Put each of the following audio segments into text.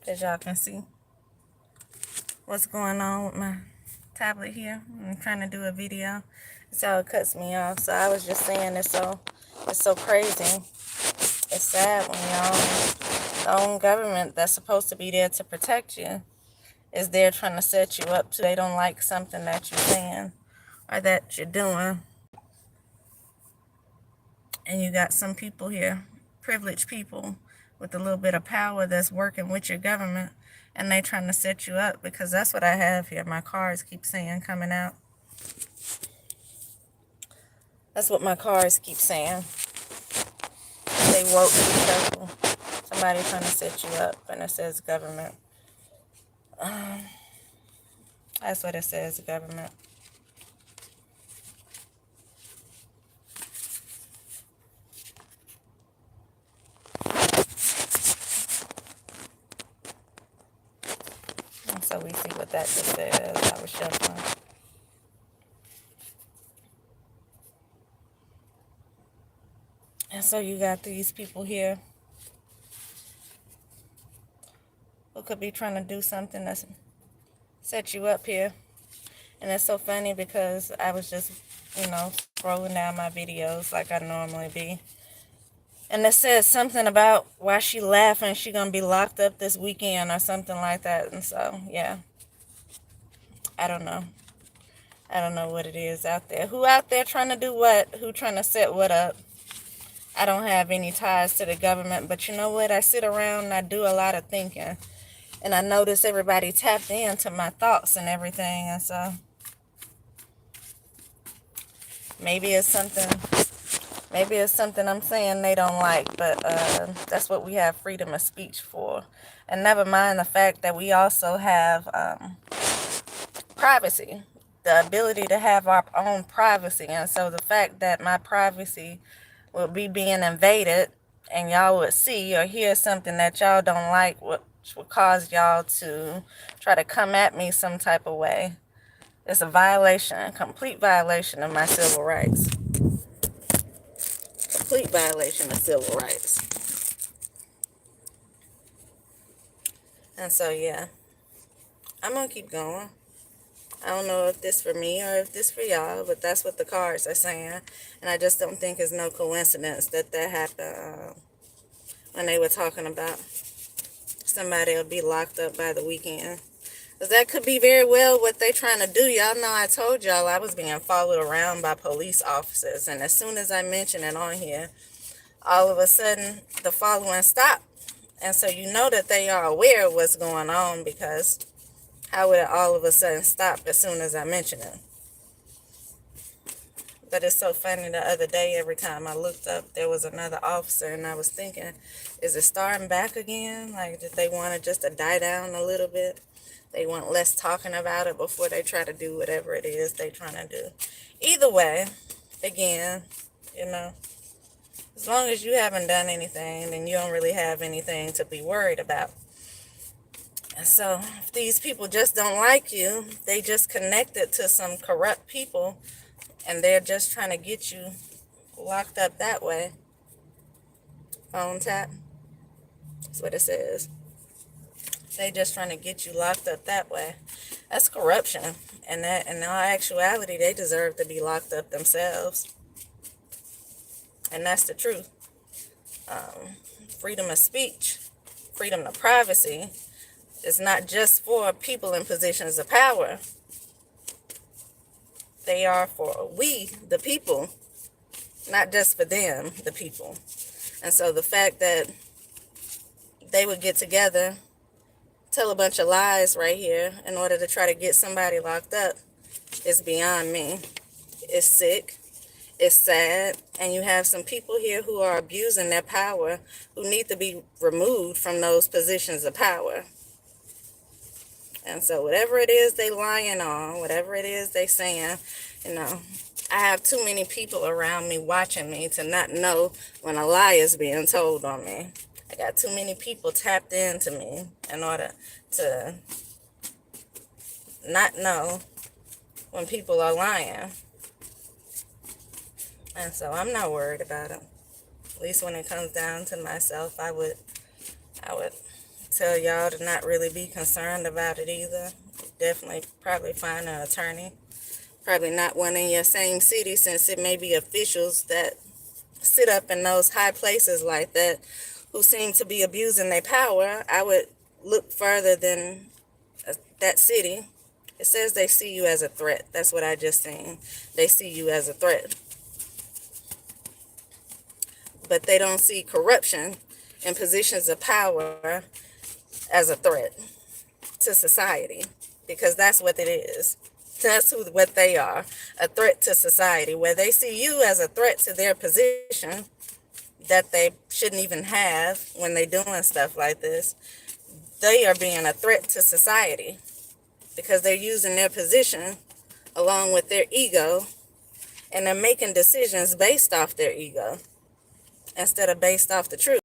as y'all can see what's going on with my tablet here. I'm trying to do a video, so it cuts me off. So I was just saying it's so crazy. It's sad when the own government that's supposed to be there to protect you is there trying to set you up so they don't like something that you're saying or that you're doing. And you got some people here, privileged people with a little bit of power that's working with your government, and they trying to set you up, because that's what I have here. My cars keep saying coming out. That's what my cars keep saying. They woke, be careful. Somebody trying to set you up, and it says government. That's what it says, government. And so we see what that just says. I was shuffling. And so you got these people here who could be trying to do something that's set you up here. And it's so funny because I was just, scrolling down my videos like I normally be. And it says something about why she laughing, she gonna be locked up this weekend or something like that. And so, yeah, I don't know. I don't know what it is out there. Who out there trying to do what? Who trying to set what up? I don't have any ties to the government, but you know what? I sit around and I do a lot of thinking. And I notice everybody tapped into my thoughts and everything. And so maybe it's something I'm saying they don't like, but that's what we have freedom of speech for. And never mind the fact that we also have privacy, the ability to have our own privacy. And so the fact that my privacy will be being invaded and y'all would see or hear something that y'all don't like, which would cause y'all to try to come at me some type of way. It's a violation, complete violation of my civil rights. Complete violation of civil rights. And so, yeah, I'm going to keep going. I don't know if this for me or if this for y'all, but that's what the cards are saying. And I just don't think it's no coincidence that happened when they were talking about somebody will be locked up by the weekend. Because that could be very well what they trying to do. Y'all know I told y'all I was being followed around by police officers. And as soon as I mention it on here, all of a sudden the following stopped. And so you know that they are aware of what's going on, because how would it all of a sudden stop as soon as I mention it? But it's so funny, the other day, every time I looked up, there was another officer, and I was thinking, is it starting back again? Like, did they want it just to die down a little bit? They want less talking about it before they try to do whatever it is they trying to do. Either way, again, as long as you haven't done anything, then you don't really have anything to be worried about. And so if these people just don't like you, they just connected to some corrupt people, and they're just trying to get you locked up that way. Phone tap. That's what it says. They just trying to get you locked up that way. That's corruption. And that, in all actuality, they deserve to be locked up themselves. And that's the truth. Freedom of speech, freedom of privacy, is not just for people in positions of power. They are for we, the people, not just for them, the people. And so the fact that they would get together, tell a bunch of lies right here in order to try to get somebody locked up is beyond me. It's sick. It's sad. And you have some people here who are abusing their power, who need to be removed from those positions of power. And so whatever it is they lying on, whatever it is they saying, I have too many people around me watching me to not know when a lie is being told on me. I got too many people tapped into me in order to not know when people are lying. And so I'm not worried about it. At least when it comes down to myself, I would tell y'all to not really be concerned about it either. Definitely probably find an attorney. Probably not one in your same city, since it may be officials that sit up in those high places like that who seem to be abusing their power. I would look further than that city. It says they see you as a threat. That's what I just seen. They see you as a threat. But they don't see corruption in positions of power as a threat to society, because that's what it is. That's what they are, a threat to society, where they see you as a threat to their position that they shouldn't even have when they're doing stuff like this. They are being a threat to society because they're using their position along with their ego, and they're making decisions based off their ego instead of based off the truth.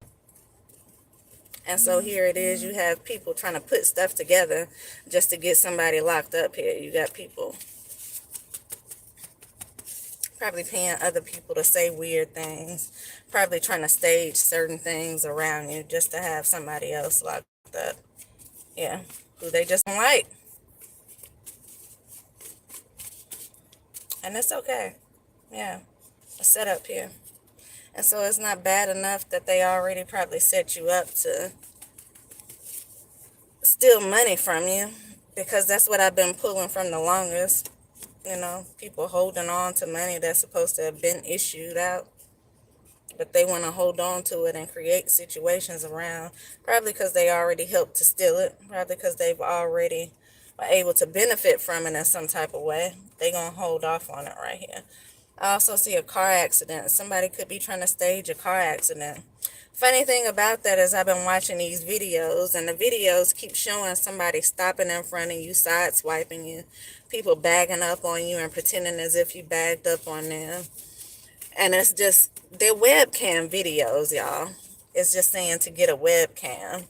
And so here it is, you have people trying to put stuff together just to get somebody locked up here. You got people probably paying other people to say weird things, probably trying to stage certain things around you just to have somebody else locked up. Yeah, who they just don't like. And it's okay. Yeah, a setup here. And so it's not bad enough that they already probably set you up to steal money from you, because that's what I've been pulling from the longest. You know, people holding on to money that's supposed to have been issued out, but they want to hold on to it and create situations around, probably because they already helped to steal it, probably because they've already were able to benefit from it in some type of way. They're going to hold off on it right here. I also see a car accident. Somebody could be trying to stage a car accident. Funny thing about that is I've been watching these videos, and the videos keep showing somebody stopping in front of you, sideswiping you, people bagging up on you and pretending as if you bagged up on them. And it's just, they're webcam videos, y'all. It's just saying to get a webcam.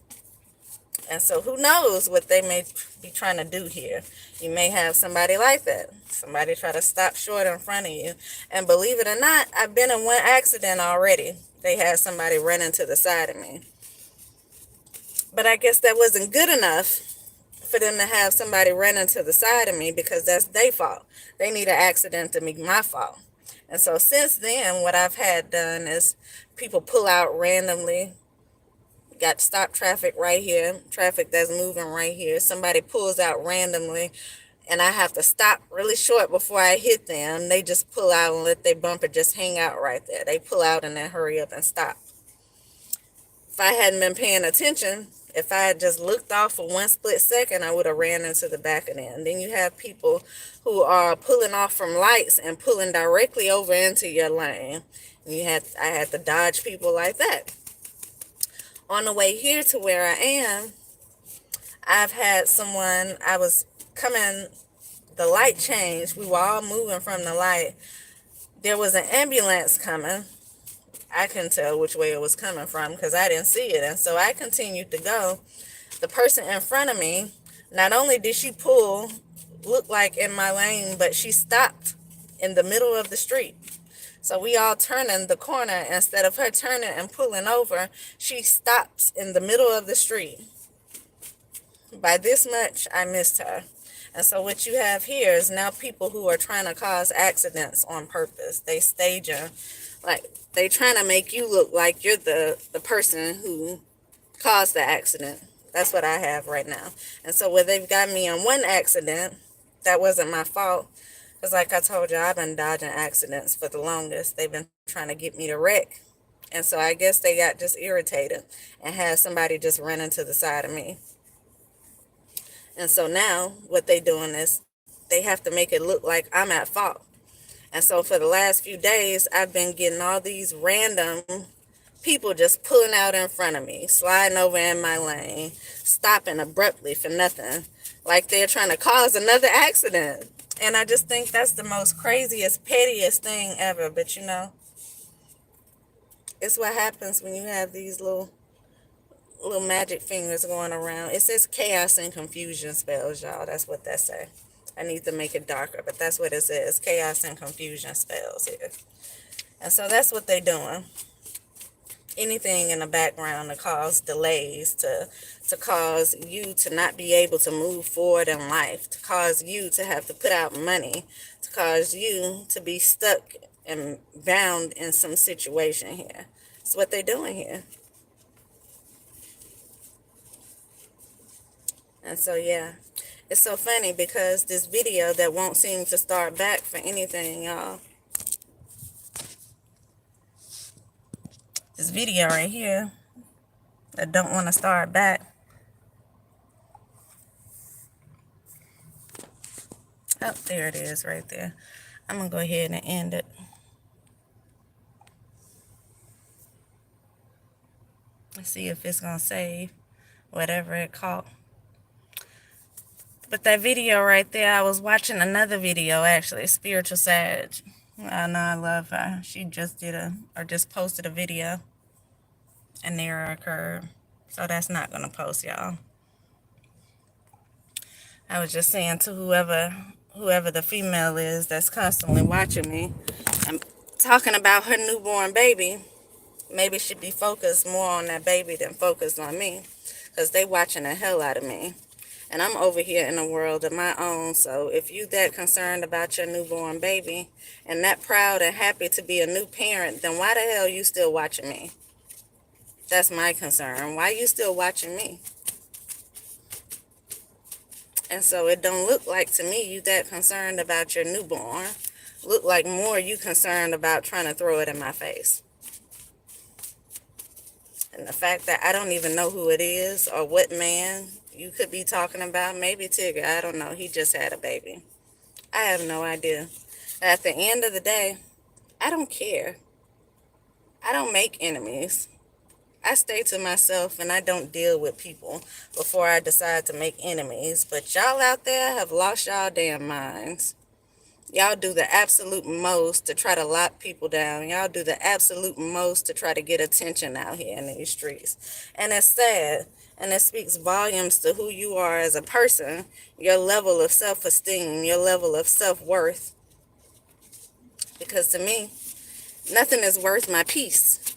And so who knows what they may be trying to do here. You may have somebody like that. Somebody try to stop short in front of you. And believe it or not, I've been in one accident already. They had somebody running to the side of me. But I guess that wasn't good enough for them to have somebody running to the side of me, because that's their fault. They need an accident to be my fault. And so since then, what I've had done is people pull out randomly. Got stop traffic right here, traffic that's moving right here. Somebody pulls out randomly, and I have to stop really short before I hit them. They just pull out and let their bumper just hang out right there. They pull out and then hurry up and stop. If I hadn't been paying attention, if I had just looked off for one split second, I would have ran into the back of them. Then you have people who are pulling off from lights and pulling directly over into your lane. And I had to dodge people like that. On the way here to where I am, I've had someone, I was coming, the light changed. We were all moving from the light. There was an ambulance coming. I couldn't tell which way it was coming from because I didn't see it. And so I continued to go. The person in front of me, not only did she pull, look like in my lane, but she stopped in the middle of the street. So we all turning the corner. Instead of her turning and pulling over, she stopped in the middle of the street. By this much, I missed her. And so what you have here is now people who are trying to cause accidents on purpose. They stage them. Like, they trying to make you look like you're the person who caused the accident. That's what I have right now. And so where they've got me in one accident, that wasn't my fault. Because like I told you, I've been dodging accidents for the longest. They've been trying to get me to wreck. And so I guess they got just irritated and had somebody just run into the side of me. And so now what they doing is they have to make it look like I'm at fault. And so for the last few days, I've been getting all these random people just pulling out in front of me, sliding over in my lane, stopping abruptly for nothing, like they're trying to cause another accident. And I just think that's the most craziest, pettiest thing ever. But you know, it's what happens when you have these little magic fingers going around. It says chaos and confusion spells, y'all. That's what that say. I need to make it darker, but that's what it says. Chaos and confusion spells here. And so that's what they're doing. anything in the background to cause delays, to cause you to not be able to move forward in life, to cause you to have to put out money, to cause you to be stuck and bound in some situation here. That's what they're doing here. And so, yeah, it's so funny because this video that won't seem to start back for anything, y'all. This video right here that don't want to start back. Oh, there it is right there. I'm going to go ahead and end it. Let's see if it's going to save whatever it caught. But that video right there, I was watching another video, actually, Spiritual Sag. I know, I love her. She just just posted a video. An error occurred. So that's not going to post, y'all. I was just saying to whoever the female is that's constantly watching me and talking about her newborn baby, maybe should be focused more on that baby than focused on me, because they watching the hell out of me. And I'm over here in a world of my own. So if you that concerned about your newborn baby and that proud and happy to be a new parent, then why the hell you still watching me? That's my concern. Why you still watching me? And so it don't look like to me you that concerned about your newborn. Look like more you concerned about trying to throw it in my face. And the fact that I don't even know who it is or what man you could be talking about, maybe Tigger, I don't know. He just had a baby. I have no idea. At the end of the day, I don't care. I don't make enemies. I stay to myself and I don't deal with people before I decide to make enemies. But y'all out there have lost y'all damn minds. Y'all do the absolute most to try to lock people down. Y'all do the absolute most to try to get attention out here in these streets. And it's sad. And it speaks volumes to who you are as a person, your level of self-esteem, your level of self-worth. Because to me, nothing is worth my peace.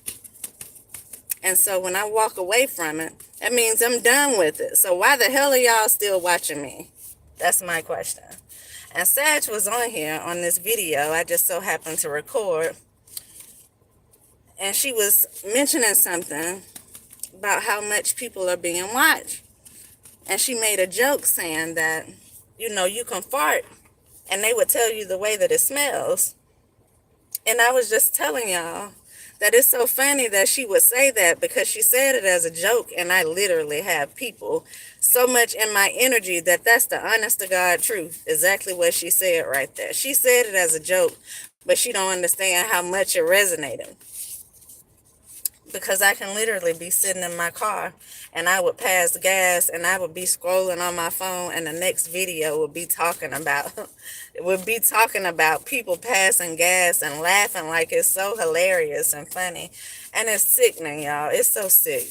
And so when I walk away from it, that means I'm done with it. So why the hell are y'all still watching me? That's my question. And Sag was on here on this video I just so happened to record. And she was mentioning something about how much people are being watched. And she made a joke saying that, you can fart and they would tell you the way that it smells. And I was just telling y'all that it's so funny that she would say that, because she said it as a joke, and I literally have people so much in my energy that that's the honest to God truth. Exactly what she said right there. She said it as a joke, but she don't understand how much it resonated. Because I can literally be sitting in my car and I would pass gas and I would be scrolling on my phone, and the next video would be talking about people passing gas and laughing like it's so hilarious and funny. And it's sickening, y'all. It's so sick.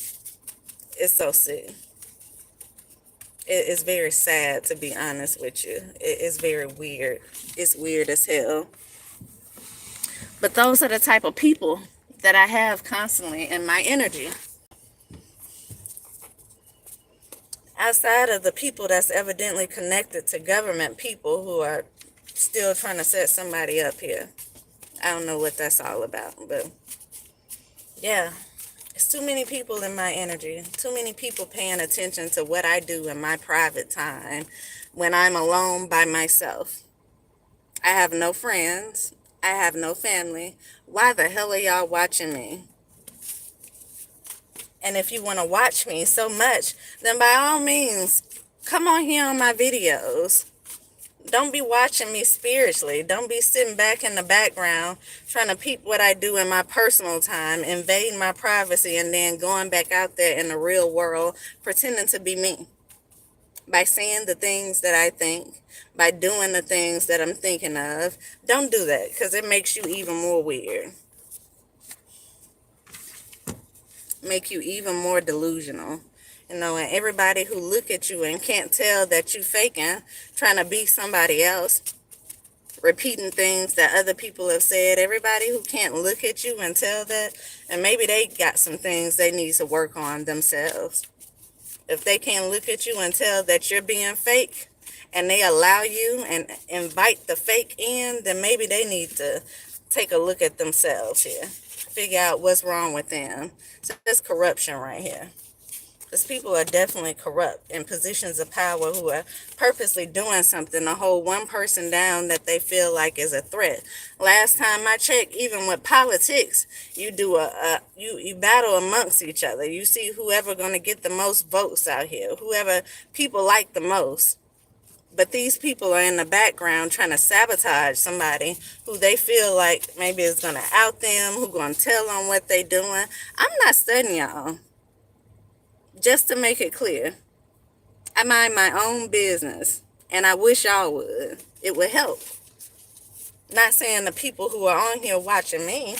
It's so sick. It's very sad, to be honest with you. It's very weird. It's weird as hell. But those are the type of people that I have constantly in my energy. Outside of the people that's evidently connected to government people who are still trying to set somebody up here. I don't know what that's all about, but yeah, it's too many people in my energy. Too many people paying attention to what I do in my private time when I'm alone by myself. I have no friends. I have no family. Why the hell are y'all watching me? And if you want to watch me so much, then by all means, come on here on my videos. Don't be watching me spiritually. Don't be sitting back in the background trying to peep what I do in my personal time, invading my privacy, and then going back out there in the real world pretending to be me. By saying the things that I think, by doing the things that I'm thinking of. Don't do that, because it makes you even more weird. Make you even more delusional. And everybody who look at you and can't tell that you faking, trying to be somebody else, repeating things that other people have said. Everybody who can't look at you and tell that, and maybe they got some things they need to work on themselves. If they can't look at you and tell that you're being fake, and they allow you and invite the fake in, then maybe they need to take a look at themselves here. Figure out what's wrong with them. So there's corruption right here. Because people are definitely corrupt in positions of power who are purposely doing something to hold one person down that they feel like is a threat. Last time I checked, even with politics, you do you battle amongst each other. You see whoever going to get the most votes out here, whoever people like the most. But these people are in the background trying to sabotage somebody who they feel like maybe is going to out them, who going to tell them what they doing. I'm not studying y'all. Just to make it clear, I mind my own business, and I wish y'all would. It would help. Not saying the people who are on here watching me,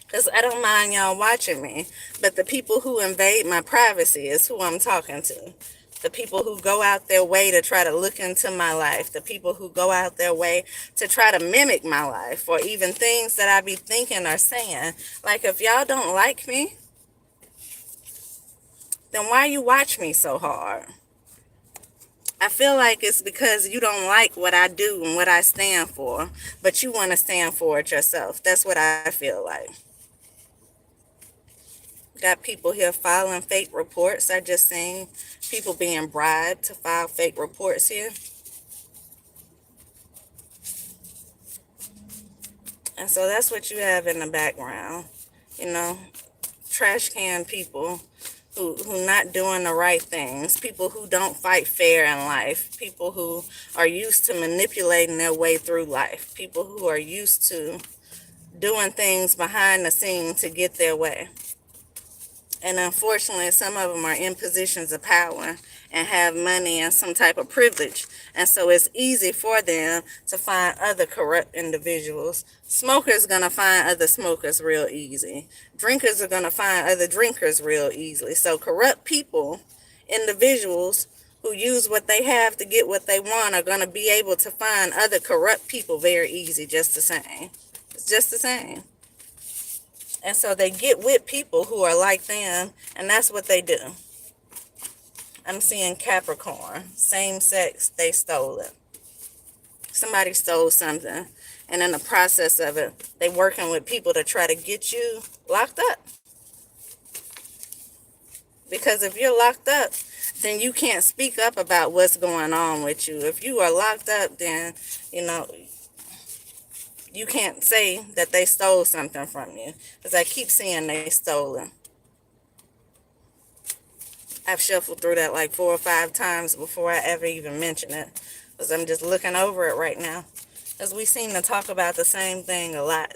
because I don't mind y'all watching me, but the people who invade my privacy is who I'm talking to. The people who go out their way to try to look into my life, the people who go out their way to try to mimic my life, or even things that I be thinking or saying. Like, if y'all don't like me, then why you watch me so hard? I feel like it's because you don't like what I do and what I stand for, but you want to stand for it yourself. That's what I feel like. Got people here filing fake reports. I just seen people being bribed to file fake reports here. And so that's what you have in the background. You know, trash can people who not doing the right things, people who don't fight fair in life, people who are used to manipulating their way through life, people who are used to doing things behind the scenes to get their way. And unfortunately, some of them are in positions of power and have money and some type of privilege. And so it's easy for them to find other corrupt individuals. Smokers going to find other smokers real easy. Drinkers are going to find other drinkers real easily. So corrupt people, individuals who use what they have to get what they want, are going to be able to find other corrupt people very easy, just the same. It's just the same. And so they get with people who are like them, and that's what they do. I'm seeing Capricorn, same sex, they stole it. Somebody stole something, and in the process of it, they working with people to try to get you locked up. Because if you're locked up, then you can't speak up about what's going on with you. If you are locked up, then, you know, you can't say that they stole something from you. Because I keep seeing they stole it. I've shuffled through that like 4 or 5 times before I ever even mention it. Because I'm just looking over it right now. Because we seem to talk about the same thing a lot.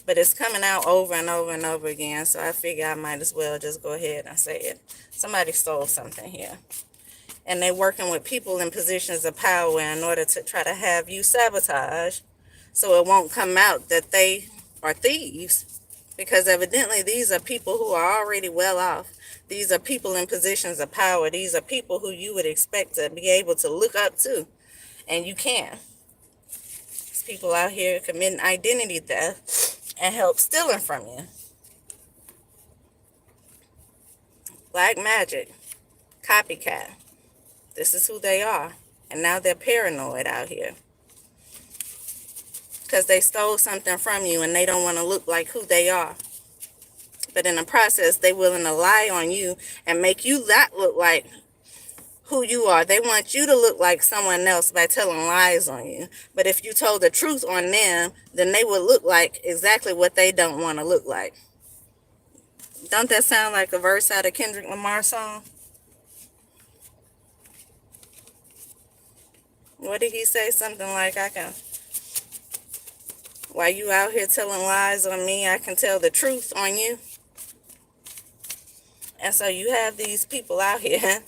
But it's coming out over and over and over again. So I figure I might as well just go ahead and say it. Somebody stole something here. And they're working with people in positions of power in order to try to have you sabotage, so it won't come out that they are thieves. Because evidently these are people who are already well off. These are people in positions of power. These are people who you would expect to be able to look up to. And you can't. There's people out here committing identity theft and help stealing from you. Black magic. Copycat. This is who they are. And now they're paranoid out here. Because they stole something from you and they don't want to look like who they are. But in the process, they're willing to lie on you and make you not look like who you are. They want you to look like someone else by telling lies on you. But if you told the truth on them, then they would look like exactly what they don't want to look like. Don't that sound like a verse out of Kendrick Lamar's song? What did he say? Something like, while you out here telling lies on me, I can tell the truth on you. And so you have these people out here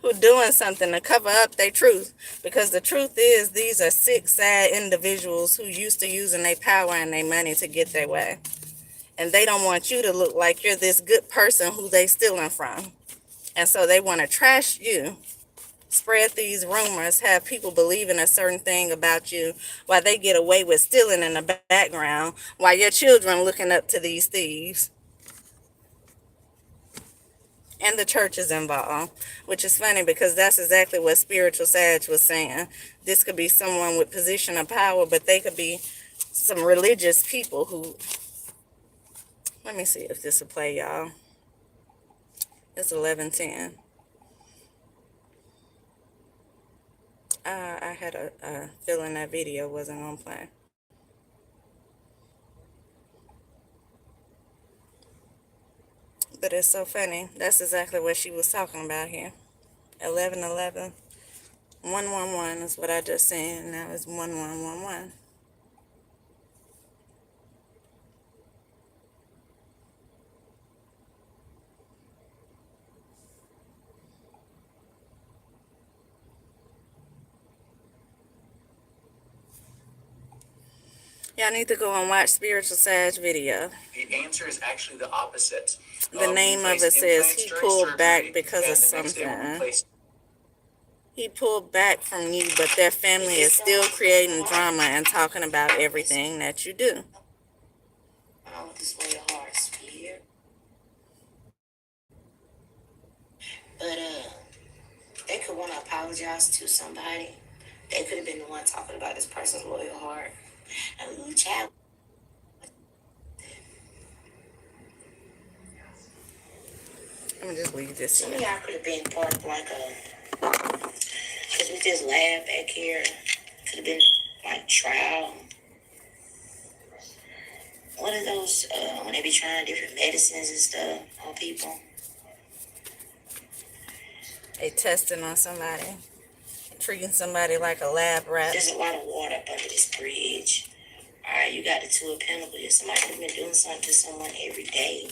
who doing something to cover up their truth. Because the truth is, these are sick, sad individuals who used to using their power and their money to get their way. And they don't want you to look like you're this good person who they stealing from. And so they want to trash you spread these rumors, have people believing a certain thing about you while they get away with stealing in the background while your children looking up to these thieves. And the church is involved, which is funny because that's exactly what Spiritual Sag was saying. This could be someone with position of power, but they could be some religious people who, let me see if this will play, y'all. It's 11:10. I had a feeling that video wasn't gonna play. But it's so funny. That's exactly what she was talking about here. 11:11. 111 is what I just said. Now it's 1111. Y'all need to go and watch Spiritual Sag video. The answer is actually the opposite. The name of it says he pulled back because of something. He pulled back from you, but their family is still creating drama and talking about everything that you do. Oh, this way your heart's here. But they could want to apologize to somebody. They could have been the one talking about this person's loyal heart. And child. Let me just leave this Some here. of y'all could have been part of like because we just laugh back here. Could have been like trial. What are those when they be trying different medicines and stuff on people? They testing on somebody, treating somebody like a lab rat. There's a lot of water up under this bridge. All right, you got the Two of Pentacles. Somebody has been doing something to someone every day.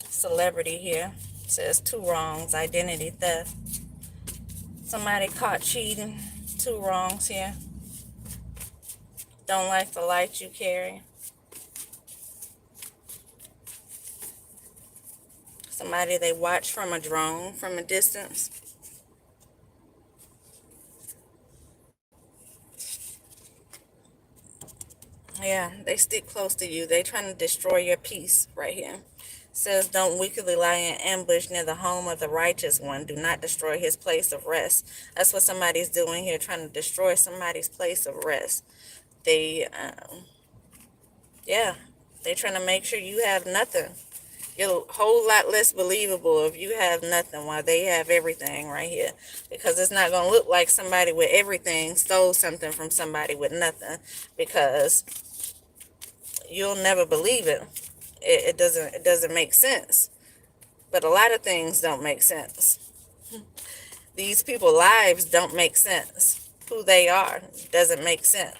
Celebrity here says 2 wrongs, identity theft. Somebody caught cheating, 2 wrongs here. Don't like the light you carry. Somebody they watch from a drone, from a distance. Yeah, they stick close to you. They trying to destroy your peace right here. Says, don't wickedly lie in ambush near the home of the righteous one. Do not destroy his place of rest. That's what somebody's doing here, trying to destroy somebody's place of rest. They, yeah, they're trying to make sure you have nothing. You're a whole lot less believable if you have nothing while they have everything right here. Because it's not going to look like somebody with everything stole something from somebody with nothing. Because you'll never believe it. It doesn't make sense. But a lot of things don't make sense. These people's lives don't make sense. Who they are doesn't make sense.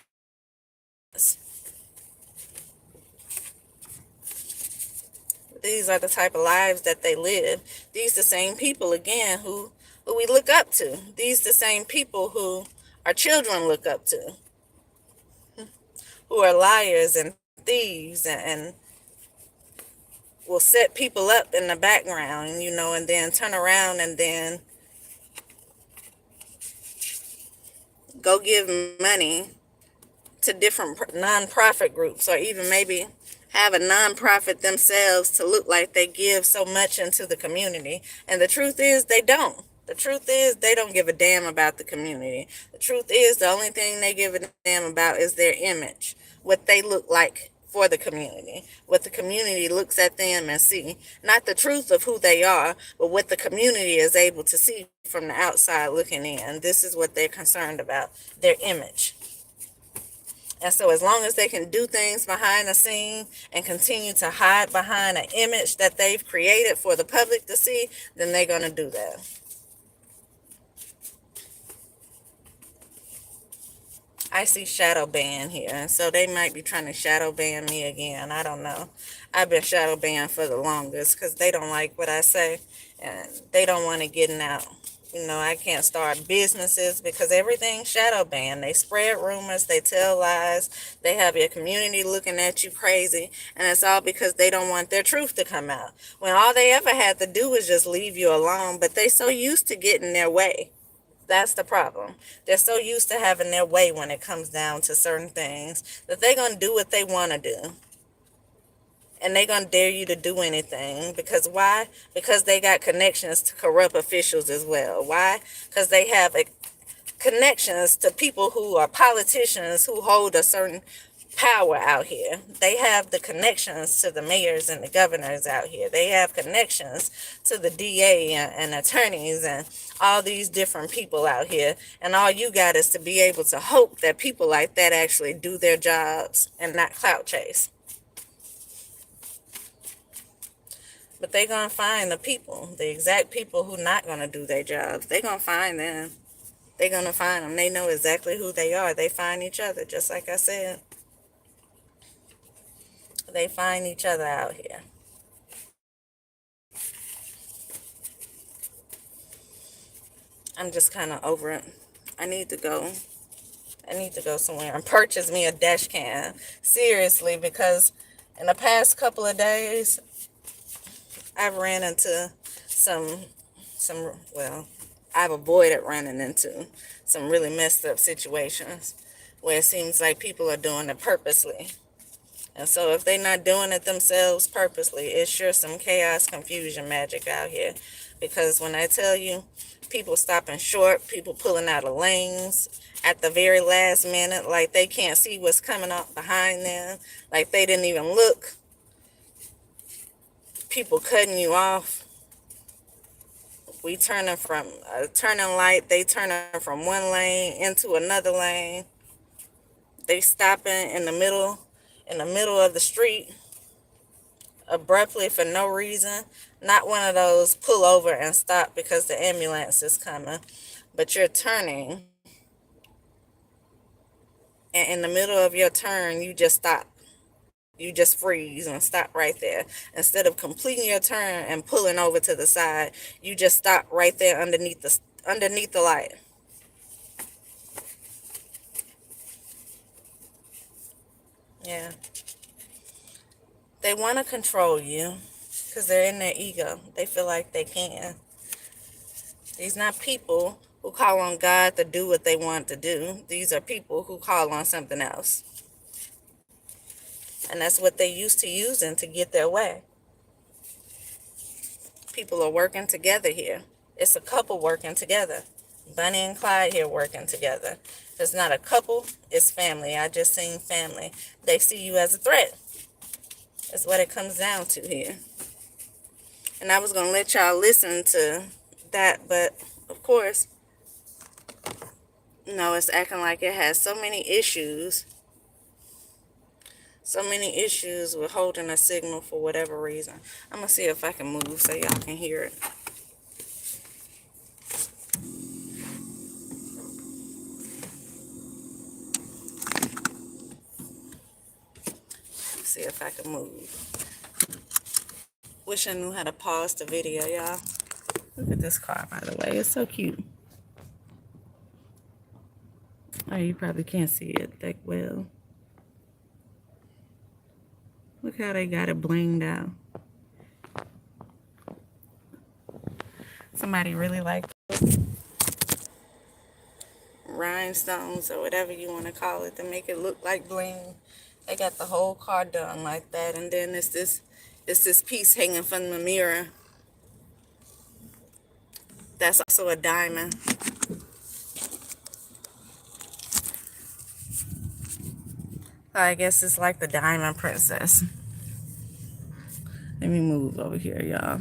These are the type of lives that they live. These the same people, again, who we look up to. These the same people who our children look up to. Who are liars and thieves and will set people up in the background, you know, and then turn around and then go give money to different non-profit groups, or even maybe have a non-profit themselves to look like they give so much into the community. And the truth is they don't. The truth is they don't give a damn about the community. The truth is the only thing they give a damn about is their image, what they look like for the community, what the community looks at them and see. Not the truth of who they are, but what the community is able to see from the outside looking in. This is what they're concerned about, their image. And so as long as they can do things behind the scene and continue to hide behind an image that they've created for the public to see, then they're going to do that. I see shadow ban here, and so they might be trying to shadow ban me again. I don't know. I've been shadow banned for the longest because they don't like what I say, and they don't want to get out I can't start businesses because everything's shadow banned. They spread rumors, they tell lies, they have your community looking at you crazy, and it's all because they don't want their truth to come out. When all they ever had to do was just leave you alone, but they so used to getting their way. That's the problem. They're so used to having their way when it comes down to certain things that they're going to do what they want to do. And they're going to dare you to do anything. Because why? Because they got connections to corrupt officials as well. Why? Because they have connections to people who are politicians who hold a certain power out here. They have the connections to the mayors and the governors out here. They have connections to the DA and attorneys and all these different people out here. And all you got is to be able to hope that people like that actually do their jobs and not clout chase. But they're going to find the people, the exact people who not going to do their jobs. They're going to find them. They're going to find them. They know exactly who they are. They find each other, just like I said. They find each other out here. I'm just kind of over it. I need to go somewhere and purchase me a dash cam. Seriously, because in the past couple of days, I've ran into I've avoided running into some really messed up situations where it seems like people are doing it purposely. And so if they're not doing it themselves purposely, it's sure some chaos, confusion magic out here. Because when I tell you, people stopping short, people pulling out of lanes at the very last minute, like they can't see what's coming up behind them, like they didn't even look. People cutting you off. We turning from a turning light, they turning from one lane into another lane. They stopping in the middle of the street abruptly for no reason. Not one of those pull over and stop because the ambulance is coming, but you're turning, and in the middle of your turn you just stop. You just freeze and stop right there. Instead of completing your turn and pulling over to the side, you just stop right there underneath the light. Yeah. They want to control you because they're in their ego. They feel like they can. These not people who call on God to do what they want to do. These are people who call on something else. And that's what they used to using to get their way. People are working together here. It's a couple working together. Bonnie and Clyde here working together. It's not a couple, it's family. I just seen family. They see you as a threat. That's what it comes down to here. And I was going to let y'all listen to that, but of course, it's acting like it has so many issues. So many issues with holding a signal for whatever reason. I'm going to see if I can move so y'all can hear it. See if I can move. Wish I knew how to pause the video, y'all. Look at this car, by the way. It's so cute. Oh, you probably can't see it that well. Look how they got it blinged out. Somebody really like rhinestones or whatever you want to call it to make it look like bling. They got the whole car done like that, and then it's this piece hanging from the mirror. That's also a diamond. I guess it's like the Diamond Princess. Let me move over here, y'all.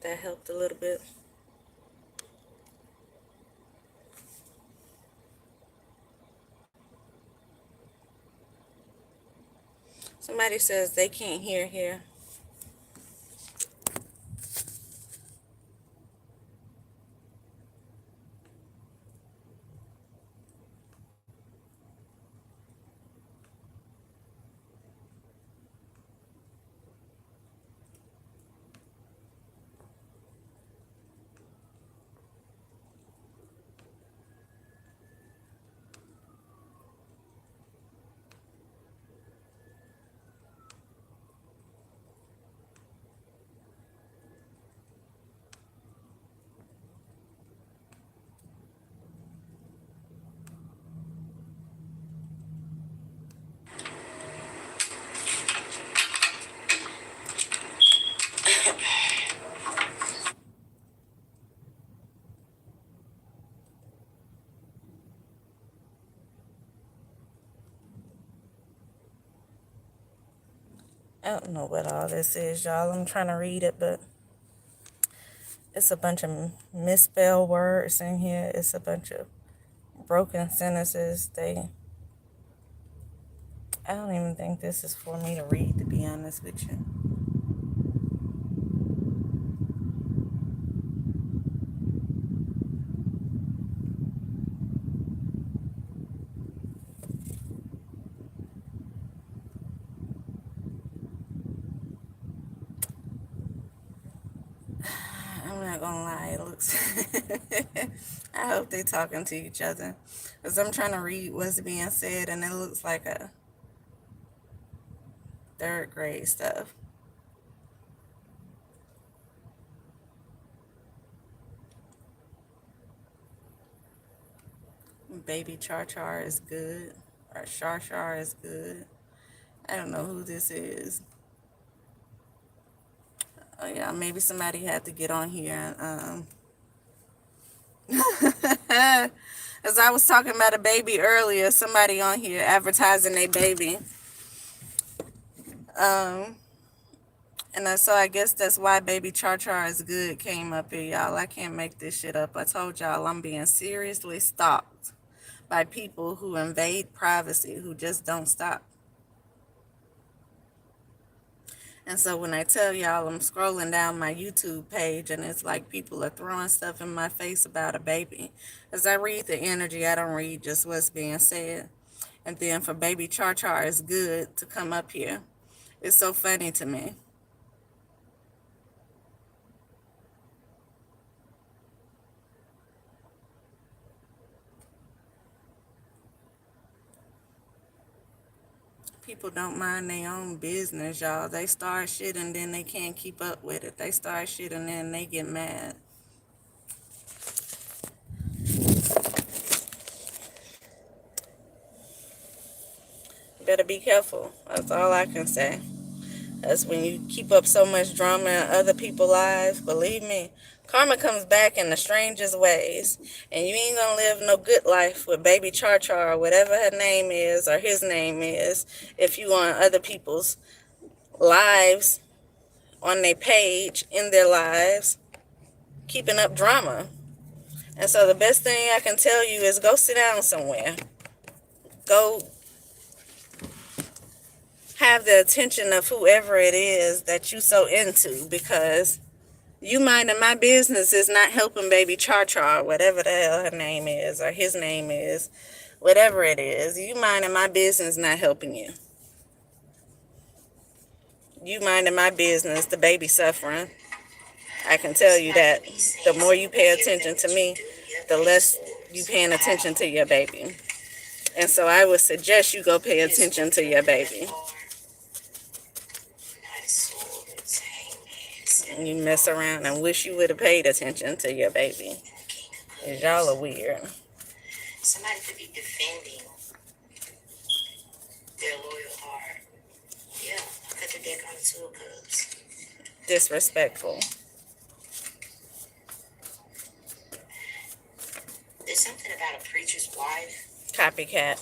that helped a little bit. Somebody says they can't hear here. I don't know what all this is, y'all. I'm trying to read it, but it's a bunch of misspelled words in here. It's a bunch of broken sentences. I don't even think this is for me to read, to be honest with you. I'm not gonna lie, it looks I hope they talking to each other, because I'm trying to read what's being said and it looks like a third grade stuff. Baby Char Char is good, or Char Char is good. I don't know who this is. Oh yeah, maybe somebody had to get on here and as I was talking about a baby earlier, somebody on here advertising a baby. So I guess that's why Baby Char Char is good came up here, y'all. I can't make this shit up. I told y'all I'm being seriously stalked by people who invade privacy, who just don't stop. And so when I tell y'all I'm scrolling down my YouTube page and it's like people are throwing stuff in my face about a baby, as I read the energy, I don't read just what's being said. And then for Baby Char Char is good to come up here. It's so funny to me. People don't mind their own business, y'all. They start shit and then they can't keep up with it. They start shit and then they get mad. Better be careful. That's all I can say. That's when you keep up so much drama in other people's lives, believe me, karma comes back in the strangest ways. And you ain't gonna live no good life with Baby Char Char or whatever her name is or his name is if you on other people's lives, on their page, in their lives, keeping up drama. And so the best thing I can tell you is go sit down somewhere. Go have the attention of whoever it is that you so into, because you minding my business is not helping Baby Char Char, whatever the hell her name is or his name is, whatever it is. You minding my business not helping you. You minding my business, the baby suffering. I can tell you that the more you pay attention to me, the less you paying attention to your baby. And so I would suggest you go pay attention to your baby. And you mess around and wish you would have paid attention to your baby. Because y'all are weird. Somebody could be defending their loyal heart. Yeah, cut the deck on the Two of Cups. Disrespectful. There's something about a preacher's wife. Copycat.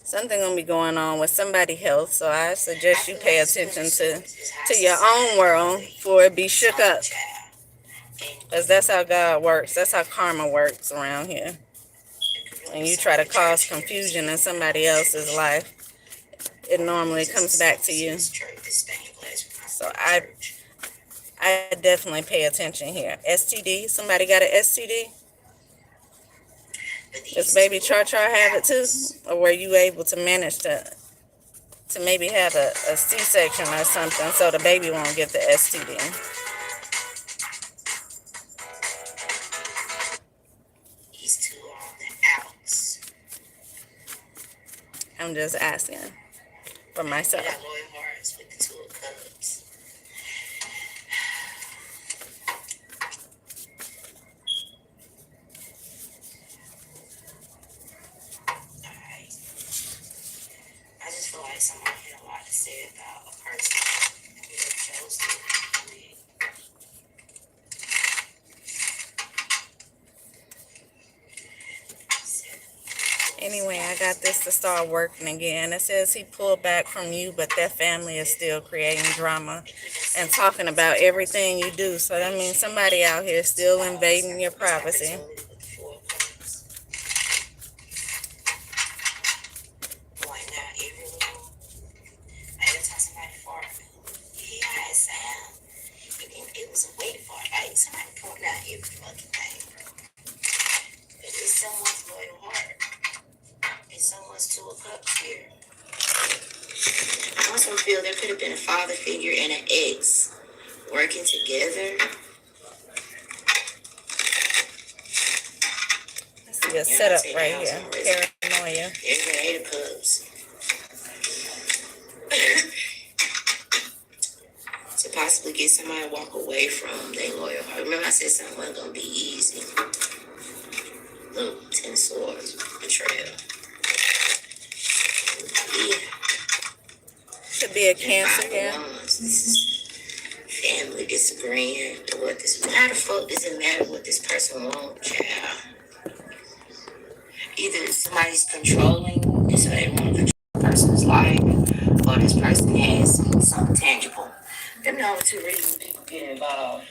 Something gonna be going on with somebody's health, so I suggest you pay attention to your own world before it be shook up. Because that's how God works. That's how karma works around here. When you try to cause confusion in somebody else's life, it normally comes back to you. So I definitely pay attention here. STD, somebody got an STD? Does baby Char Char have it too? Or were you able to manage to maybe have a C-section or something so the baby won't get the STD? He's too on the outs. I'm just asking for myself. We got loyal hearts with the 2 of Cups. Alright. I just feel like somebody had a lot to say about a person who chose to leave. Anyway, I got this to start working again. It says he pulled back from you, but that family is still creating drama and talking about everything you do. So that means somebody out here still invading your privacy. It was a wait for it. Like somebody pointing out every fucking thing. But it's someone's loyal heart. It's someone's 2 of Cups here. I also feel there could have been a father figure and an ex working together. I see a setup right here. Paranoia. There's the 8 of Cups. To possibly get somebody to walk away from their loyal heart. Remember I said something wasn't going to be easy. Look, 10 swords. Betrayal. Yeah. Could be a Cancer here. This is family disagreeing. How the fuck does it matter what this person wants, child? Either somebody's controlling and so they want to control the person's life, or this person has something tangible. Them are the only 2 reasons people get involved.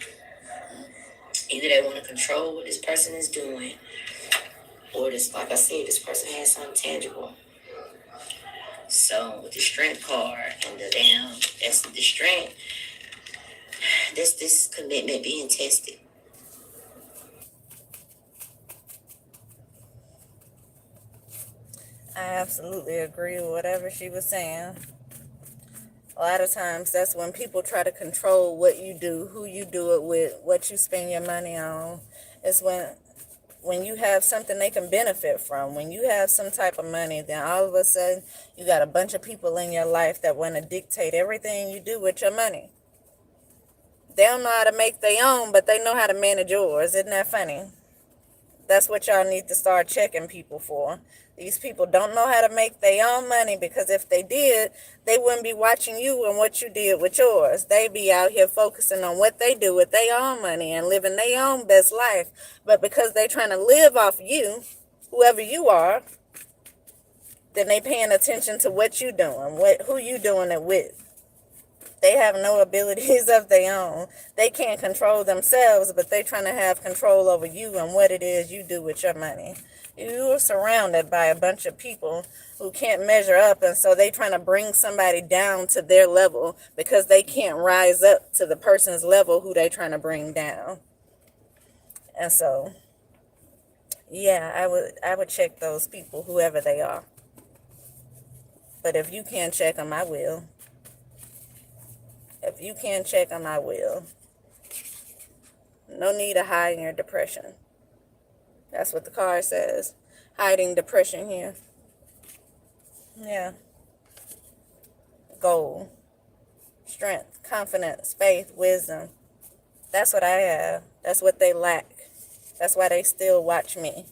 Either they want to control what this person is doing, or this, like I said, this person has something tangible. So with the Strength card and that's the strength. This commitment being tested. I absolutely agree with whatever she was saying. A lot of times that's when people try to control what you do, who you do it with, what you spend your money on. It's when you have something they can benefit from. When you have some type of money, then all of a sudden you got a bunch of people in your life that want to dictate everything you do with your money. They don't know how to make their own, but they know how to manage yours. Isn't that funny? That's what y'all need to start checking people for. These people don't know how to make their own money, because if they did, they wouldn't be watching you and what you did with yours. They be out here focusing on what they do with their own money and living their own best life. But because they trying to live off you, whoever you are, then they paying attention to what you doing, who you doing it with. They have no abilities of their own. They can't control themselves, but they trying to have control over you and what it is you do with your money. You are surrounded by a bunch of people who can't measure up, and so they trying to bring somebody down to their level because they can't rise up to the person's level who they trying to bring down. And so, yeah, I would check those people, whoever they are. But if you can't check them, I will. If you can't check them, I will. No need to hide in your depression. That's what the card says. Hiding depression here. Yeah. Goal. Strength, confidence, faith, wisdom. That's what I have. That's what they lack. That's why they still watch me.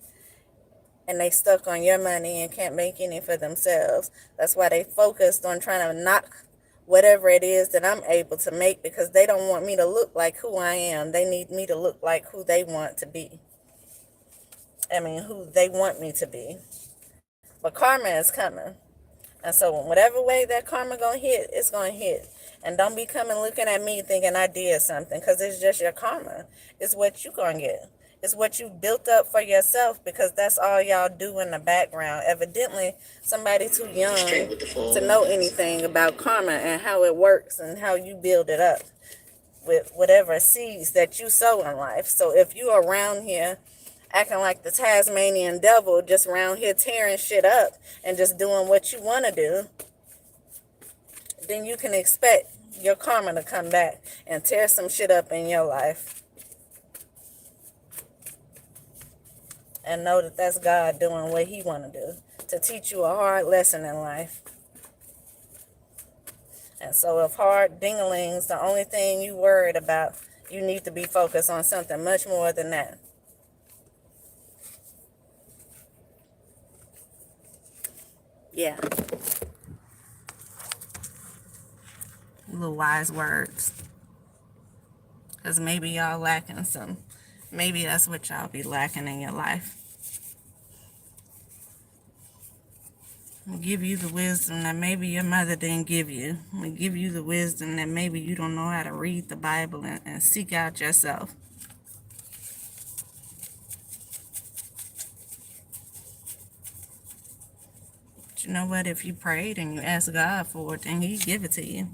And they stuck on your money and can't make any for themselves. That's why they focused on trying to knock whatever it is that I'm able to make, because they don't want me to look like who I am. They need me to look like who they want to be. Who they want me to be. But karma is coming. And so whatever way that karma gonna hit, it's gonna hit. And don't be coming looking at me thinking I did something, because it's just your karma. It's what you gonna get. It's what you built up for yourself, because that's all y'all do in the background. Evidently, somebody too young to know anything about karma and how it works and how you build it up with whatever seeds that you sow in life. So if you are around here acting like the Tasmanian devil, just around here tearing shit up and just doing what you want to do, then you can expect your karma to come back and tear some shit up in your life. And know that that's God doing what he want to do to teach you a hard lesson in life. And so if hard dingling's the only thing you worried about, you need to be focused on something much more than that. Yeah. Little wise words. Because maybe y'all lacking some. Maybe that's what y'all be lacking in your life. I'll give you the wisdom that maybe your mother didn't give you. I'll give you the wisdom that maybe you don't know how to read the Bible and seek out yourself. But you know what? If you prayed and you asked God for it, then he'd give it to you.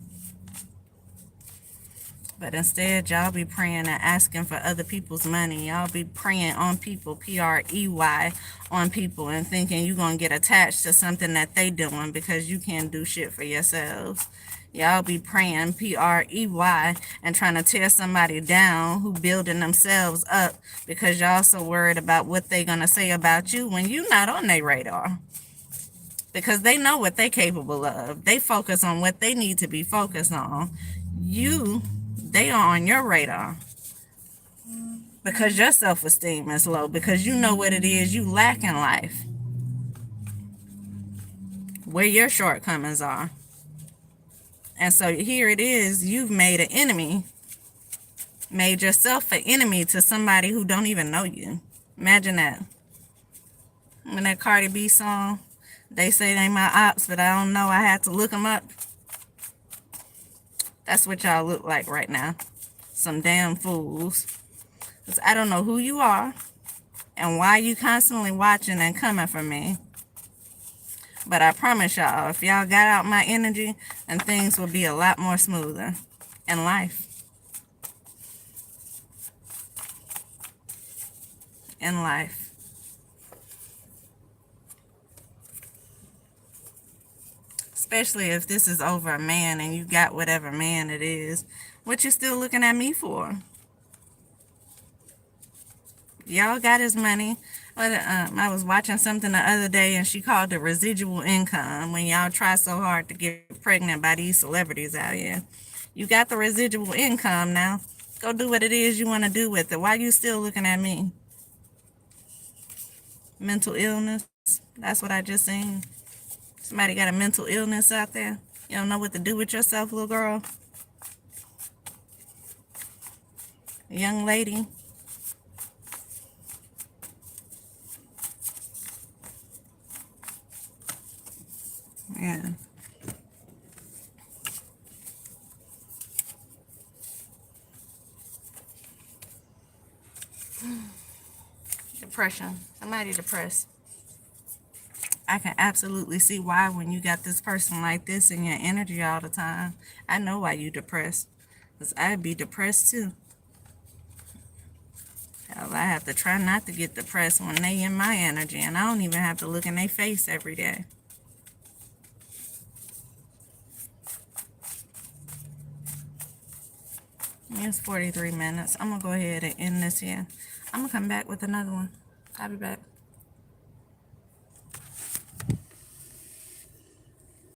But instead, y'all be praying and asking for other people's money. Y'all be praying on people, P-R-E-Y, on people, and thinking you're going to get attached to something that they doing because you can't do shit for yourselves. Y'all be praying, P-R-E-Y, and trying to tear somebody down who building themselves up because y'all so worried about what they going to say about you when you not on their radar. Because they know what they capable of. They focus on what they need to be focused on. They are on your radar because your self-esteem is low, because you know what it is you lack in life, where your shortcomings are. And so here it is, you've made an enemy, made yourself an enemy to somebody who don't even know you. Imagine that. When that Cardi B song, they say they my ops, but I don't know, I had to look them up. That's what y'all look like right now. Some damn fools. Because I don't know who you are and why you constantly watching and coming for me. But I promise y'all, if y'all got out my energy, then things will be a lot more smoother in life. In life. Especially if this is over a man and you got whatever man it is. What you still looking at me for? Y'all got his money. But I was watching something the other day and she called it residual income when y'all try so hard to get pregnant by these celebrities out here. You got the residual income now. Go do what it is you want to do with it. Why you still looking at me? Mental illness. That's what I just seen. Somebody got a mental illness out there. You don't know what to do with yourself, little girl. Young lady. Yeah. Depression. Somebody depressed. I can absolutely see why when you got this person like this in your energy all the time. I know why you depressed. Because I'd be depressed too. Hell, I have to try not to get depressed when they in my energy. And I don't even have to look in their face every day. It's 43 minutes. I'm going to go ahead and end this here. I'm going to come back with another one. I'll be back.